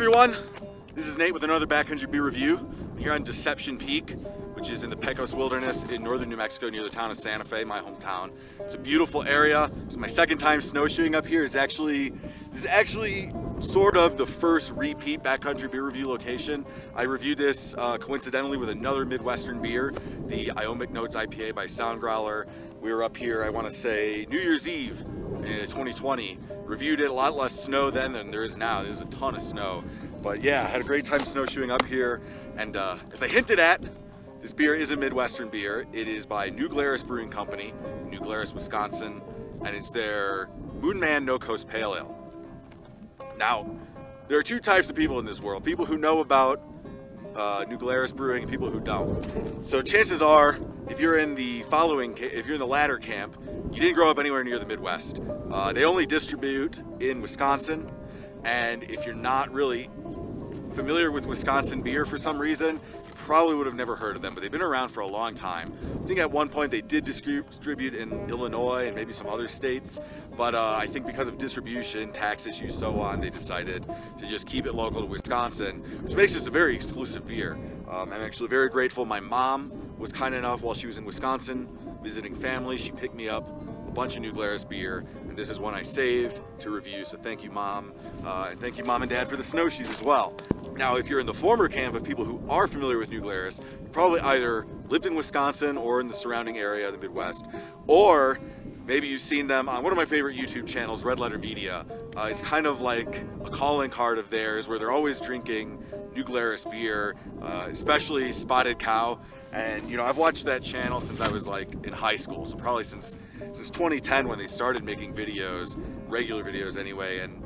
everyone, this is Nate with another Backcountry Beer Review. I'm here on Deception Peak, which is in the Pecos Wilderness in northern New Mexico near the town of Santa Fe, my hometown. It's a beautiful area. It's my second time snowshoeing up here. This is actually sort of the first repeat Backcountry Beer Review location. I reviewed this coincidentally with another Midwestern beer, the Ionic Notes IPA by Sound Growler. We were up here, I want to say, New Year's Eve in 2020. Reviewed it, a lot less snow then than there is now. There's a ton of snow. But yeah, I had a great time snowshoeing up here. And as I hinted at, this beer is a Midwestern beer. It is by New Glarus Brewing Company, New Glarus, Wisconsin, and it's their Moon Man No Coast Pale Ale. Now, there are two types of people in this world: people who know about New Glarus Brewing and people who don't. So chances are, if you're in the latter camp, you didn't grow up anywhere near the Midwest. They only distribute in Wisconsin, and if you're not really familiar with Wisconsin beer for some reason, you probably would have never heard of them, but they've been around for a long time. I think at one point they did distribute in Illinois and maybe some other states, but I think because of distribution, tax issues, so on, they decided to just keep it local to Wisconsin, which makes this a very exclusive beer. I'm actually very grateful. My mom was kind enough, while she was in Wisconsin visiting family, she picked me up a bunch of New Glarus beer, and this is one I saved to review, so thank you, Mom, and thank you, Mom and Dad, for the snowshoes as well. Now, if you're in the former camp of people who are familiar with New Glarus, you probably either lived in Wisconsin or in the surrounding area of the Midwest, or maybe you've seen them on one of my favorite YouTube channels, Red Letter Media. It's kind of like a calling card of theirs where they're always drinking New Glarus beer, especially Spotted Cow. And you know, I've watched that channel since I was like in high school, so probably since 2010 when they started making videos, regular videos anyway. And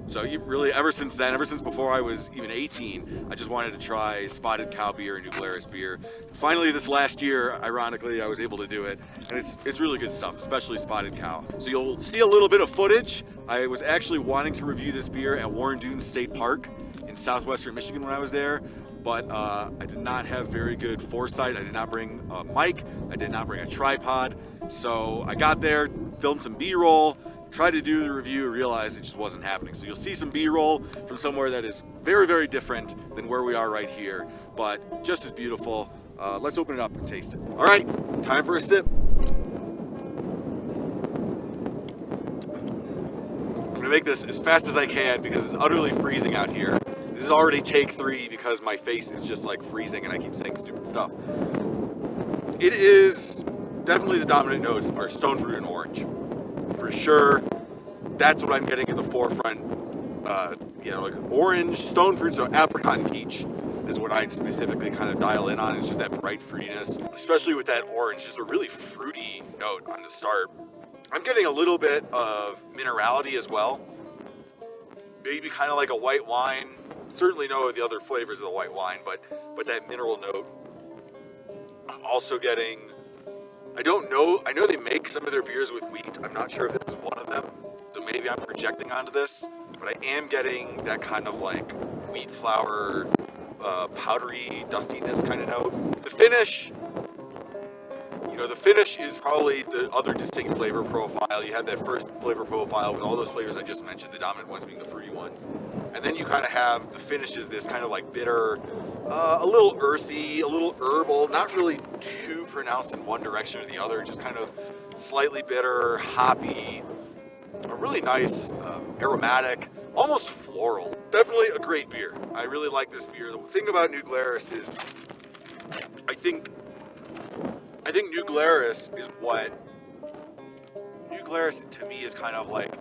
so really ever since then, ever since before I was even 18, I just wanted to try Spotted Cow beer and New Glarus beer. Finally this last year, ironically, I was able to do it, and it's really good stuff, especially Spotted Cow. So you'll see a little bit of footage. I was actually wanting to review this beer at Warren Dunes State Park in southwestern Michigan when I was there, but I did not have very good foresight. I did not bring a mic, I did not bring a tripod, so I got there, filmed some B-roll, tried to do the review, realized it just wasn't happening. So you'll see some B-roll from somewhere that is very, very different than where we are right here, but just as beautiful. Let's open it up and taste it. All right, time for a sip. I'm gonna make this as fast as I can because it's utterly freezing out here. This is already take 3 because my face is just like freezing and I keep saying stupid stuff. It is definitely, the dominant notes are stone fruit and orange. For sure, that's what I'm getting in the forefront. Like orange, stone fruit, so apricot and peach is what I specifically kind of dial in on. It's just that bright fruitiness, especially with that orange, just a really fruity note on the start. I'm getting a little bit of minerality as well. Maybe kind of like a white wine. Certainly no the other flavors of the white wine, but that mineral note. I'm also getting, I don't know, I know they make some of their beers with wheat. I'm not sure if this is one of them, so maybe I'm projecting onto this, but I am getting that kind of like wheat flour, powdery dustiness kind of note. The finish is probably the other distinct flavor profile. You have that first flavor profile with all those flavors I just mentioned, the dominant ones being the fruity ones. And then you kind of have, the finish is this kind of like bitter, a little earthy, a little herbal, not really too pronounced in one direction or the other, just kind of slightly bitter, hoppy, a really nice, aromatic, almost floral. Definitely a great beer. I really like this beer. The thing about New Glarus is, I think New Glarus to me is kind of like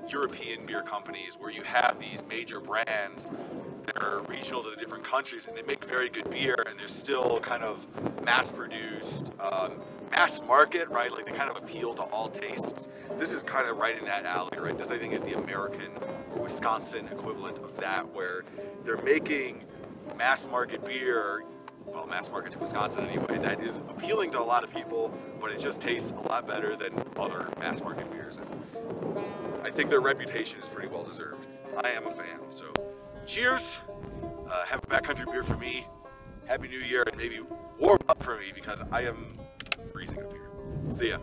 European beer companies where you have these major brands that are regional to the different countries and they make very good beer and they're still kind of mass produced, mass market, right? Like they kind of appeal to all tastes. This is kind of right in that alley, right? This I think is the American or Wisconsin equivalent of that, where they're making mass market beer, well, mass market to Wisconsin anyway, that is appealing to a lot of people, but it just tastes a lot better than other mass market beers. And I think their reputation is pretty well deserved. I am a fan, so cheers. Have a backcountry beer for me. Happy New Year, and maybe warm up for me because I am freezing up here. See ya.